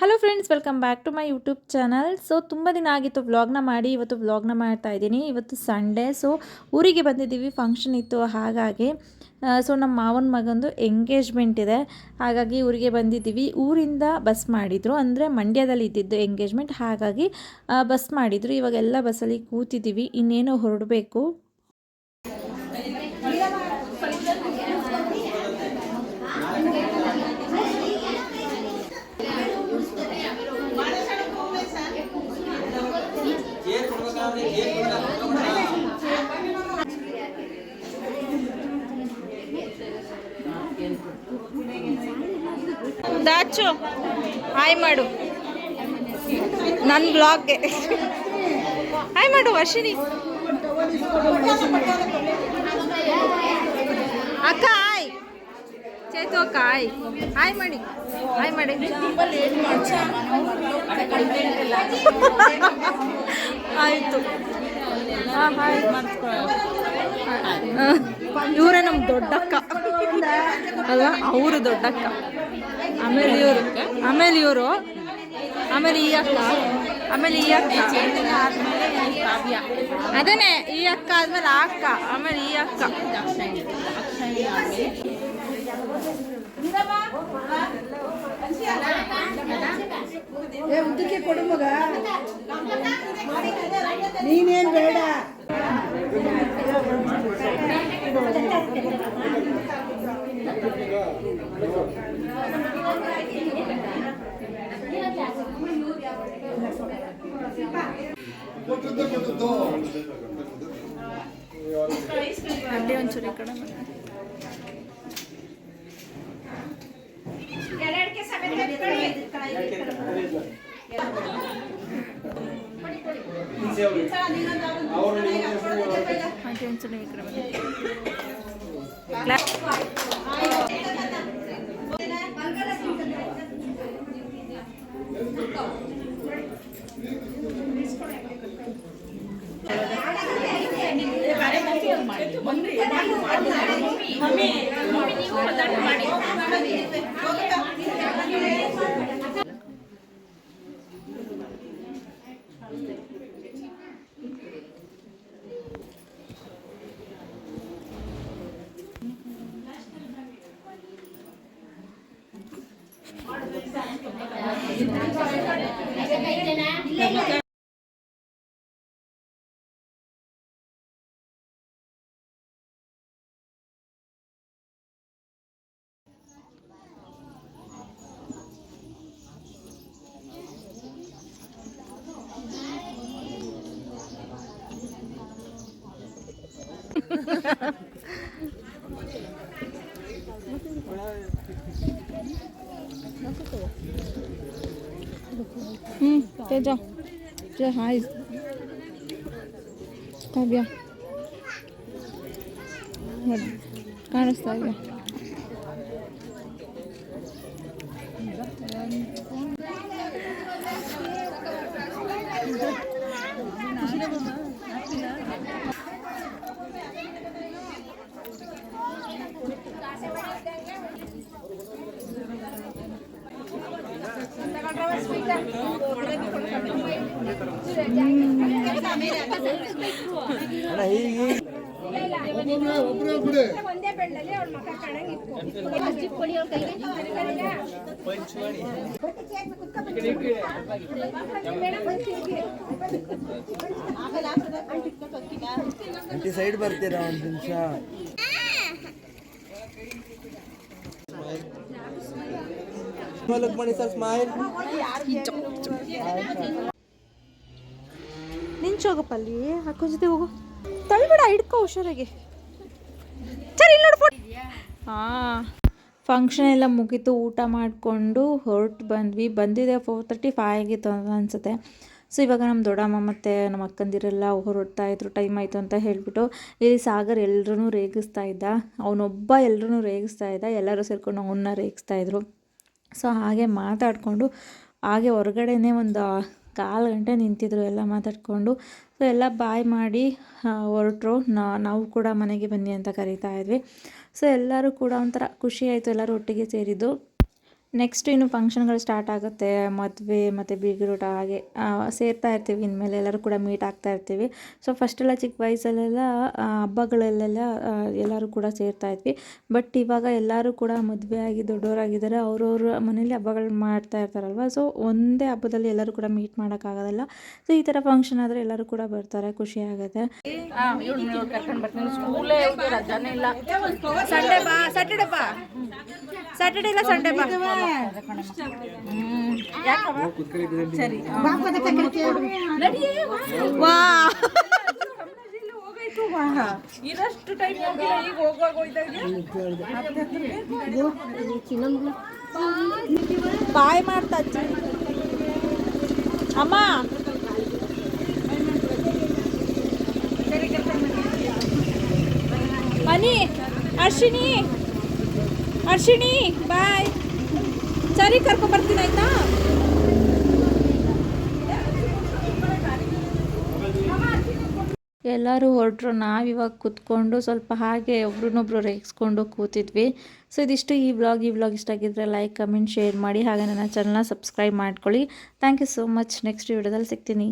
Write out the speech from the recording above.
Hello friends, welcome back to my YouTube channel. So ತುಂಬ ದಿನ ಆಗಿತ್ತು ವ್ಲಾಗ್ನ ಮಾಡಿ. ಇವತ್ತು ವ್ಲಾಗ್ನ ಮಾಡ್ತಾ ಇದ್ದೀನಿ. ಇವತ್ತು ಸಂಡೇ, ಸೊ ಊರಿಗೆ ಬಂದಿದ್ದೀವಿ, ಫಂಕ್ಷನ್ ಇತ್ತು. ಹಾಗಾಗಿ ಸೊ ನಮ್ಮ ಮಾವನ ಮಗಂದು ಎಂಗೇಜ್ಮೆಂಟ್ ಇದೆ, ಹಾಗಾಗಿ ಊರಿಗೆ ಬಂದಿದ್ದೀವಿ. ಊರಿಂದ ಬಸ್ ಮಾಡಿದರು, ಅಂದರೆ ಮಂಡ್ಯದಲ್ಲಿ ಇದ್ದಿದ್ದು ಎಂಗೇಜ್ಮೆಂಟ್, ಹಾಗಾಗಿ ಬಸ್ ಮಾಡಿದರು. ಇವಾಗೆಲ್ಲ ಬಸ್ಸಲ್ಲಿ ಕೂತಿದ್ದೀವಿ, ಇನ್ನೇನು ಹೊರಡಬೇಕು. ದಾಚು ಹಾಯ್ ಮಾಡು ನನ್ನ ಬ್ಲಾಗ್ಗೆ. ಹಾಯ್ ಮಾಡು ವರ್ಷಿಣಿ. ಅಕ್ಕ ಹಾಯ್. ಚೇತು ಅಕ್ಕ ಹಾಯ್. ಹಾಯ್ ಮಾಡಿ, ಹಾಯ್ ಮಾಡಿ. ಆಯಿತು. ಹಾಂ ಹಾಯ್. ಇವರೇ ನಮ್ಮ ದೊಡ್ಡಕ್ಕ ಅಲ್ವಾ, ಅವರು ದೊಡ್ಡಕ್ಕ. ಆಮೇಲೆ ಇವರು ಆಮೇಲೆ ಈ ಅಕ್ಕ, ಆಮೇಲೆ ಈ ಅಕ್ಕ, ಅದೇನೆ ಈ ಅಕ್ಕ ಆದ್ಮೇಲೆ ಆ ಅಕ್ಕ, ಆಮೇಲೆ ಈ ಅಕ್ಕ. ಉದ್ದಕ್ಕೆ ಕೊಡು ಮಗ, ನೀನೇನ್ ಬೇಡ. ಅಡ್ಡಿ ಒಂಚೂರು ಈ ಕಡೆ ತೇಜ ಹಾಯ್ ಕಾವ್ಯ ಕಾಣಿಸ್ತಾ ಇದೆ. ಸೈಡ್ ಬರ್ತೀರಾ ಒಂದು ನಿಮಿಷ. ಮಾಡಿ ಸರ್ ಸ್ಮೈಲ್. ನಿಂಚೋಗಪ್ಪಲ್ಲಿ ಅಕ್ಕ ಜೊತೆ ಹೋಗು, ತಳ್ಬೇಡ, ಹಿಡ್ಕೊ ಹುಷಾರಾಗಿ. ಸರಿ ಇಲ್ಲಿ ನೋಡು. ಹಾಂ, ಫಂಕ್ಷನ್ ಎಲ್ಲ ಮುಗೀತು, ಊಟ ಮಾಡಿಕೊಂಡು ಹೊರಟು ಬಂದಿದೆ 4:35 ಆಗಿತ್ತು ಅನಿಸುತ್ತೆ. ಸೊ ಇವಾಗ ನಮ್ಮ ದೊಡ್ಡಮ್ಮ ಮತ್ತು ನಮ್ಮ ಅಕ್ಕಂದಿರೆಲ್ಲ ಹೊರಡ್ತಾ ಇದ್ರು, ಟೈಮ್ ಆಯಿತು ಅಂತ ಹೇಳಿಬಿಟ್ಟು. ಇಲ್ಲಿ ಸಾಗರ್ ಎಲ್ಲರೂ ರೇಗಿಸ್ತಾ ಇದ್ದ, ಅವನೊಬ್ಬ ಎಲ್ಲರೂ ರೇಗಿಸ್ತಾ ಇದ್ದ, ಎಲ್ಲರೂ ಸೇರ್ಕೊಂಡು ಅವನ್ನ ರೇಗಿಸ್ತಾಯಿದ್ರು. ಸೊ ಹಾಗೆ ಮಾತಾಡಿಕೊಂಡು ಹಾಗೆ ಹೊರಗಡೆನೇ ಒಂದು 1/4 ಗಂಟೆ ನಿಂತಿದ್ರು, ಎಲ್ಲ ಮಾತಾಡಿಕೊಂಡು. ಸೊ ಎಲ್ಲ ಬಾಯ್ ಮಾಡಿ ಹೊರಟ್ರು. ನಾವು ಕೂಡ ಮನೆಗೆ ಬನ್ನಿ ಅಂತ ಕರೀತಾ ಇದ್ವಿ. ಸೊ ಎಲ್ಲರೂ ಕೂಡ ಒಂಥರ ಖುಷಿ ಆಯಿತು, ಎಲ್ಲರೂ ಒಟ್ಟಿಗೆ ಸೇರಿದ್ದು. ನೆಕ್ಸ್ಟ್ ಇನ್ನು ಫಂಕ್ಷನ್ಗಳು ಸ್ಟಾರ್ಟ್ ಆಗುತ್ತೆ, ಮದುವೆ ಮತ್ತು ಬೀಗರೂಟ ಹಾಗೆ ಸೇರ್ತಾ ಇರ್ತೀವಿ. ಇನ್ಮೇಲೆ ಎಲ್ಲರೂ ಕೂಡ ಮೀಟ್ ಆಗ್ತಾ ಇರ್ತೀವಿ. ಸೊ ಫಸ್ಟೆಲ್ಲ ಚಿಕ್ಕ ವಯಸ್ಸಲ್ಲೆಲ್ಲ ಹಬ್ಬಗಳಲ್ಲೆಲ್ಲ ಎಲ್ಲರೂ ಕೂಡ ಸೇರ್ತಾ ಇದ್ವಿ. ಬಟ್ ಇವಾಗ ಎಲ್ಲರೂ ಕೂಡ ಮದುವೆ ಆಗಿ ದೊಡ್ಡವರಾಗಿದ್ದಾರೆ, ಅವ್ರವ್ರ ಮನೇಲಿ ಹಬ್ಬಗಳು ಮಾಡ್ತಾ ಇರ್ತಾರಲ್ವ. ಸೊ ಒಂದೇ ಹಬ್ಬದಲ್ಲಿ ಎಲ್ಲರೂ ಕೂಡ ಮೀಟ್ ಮಾಡೋಕ್ಕಾಗೋದಿಲ್ಲ. ಸೊ ಈ ಥರ ಫಂಕ್ಷನ್ ಆದರೆ ಎಲ್ಲರೂ ಕೂಡ ಬರ್ತಾರೆ, ಖುಷಿ ಆಗುತ್ತೆ. ಸಂಡೇ ಬಾ, ಸ್ಯಾಟರ್ಡೆ ಬಾ, ಸ್ಯಾಟರ್ಡೆ ಇಲ್ಲ ಸಂಡೇ ಬಾ. ಬಾಯ್ ಮಾಡ್ತಾ ಅಮ್ಮ. ಮನಿ ಅರ್ಶಿಣಿ ಬಾಯ್. ಸರಿ, ಕರ್ಕೊಂಬರ್ತೀನಿ ಆಯ್ತಾ. ಎಲ್ಲರೂ ಹೊರಟ್ರು, ನಾವಿವಾಗ ಕೂತ್ಕೊಂಡು ಸ್ವಲ್ಪ ಹಾಗೆ ಒಬ್ರನ್ನೊಬ್ರು ರೇಗಿಸ್ಕೊಂಡು ಕೂತಿದ್ವಿ. ಸೊ ಇದಿಷ್ಟು ಈ ವ್ಲಾಗ್ ಇಷ್ಟ ಆಗಿದ್ರೆ ಲೈಕ್, ಕಮೆಂಟ್, ಶೇರ್ ಮಾಡಿ. ಹಾಗೆ ನನ್ನ ಚಾನಲ್ನ ಸಬ್ಸ್ಕ್ರೈಬ್ ಮಾಡ್ಕೊಳ್ಳಿ. Thank you so much. Next ವಿಡಿಯೋದಲ್ಲಿ ಸಿಗ್ತೀನಿ.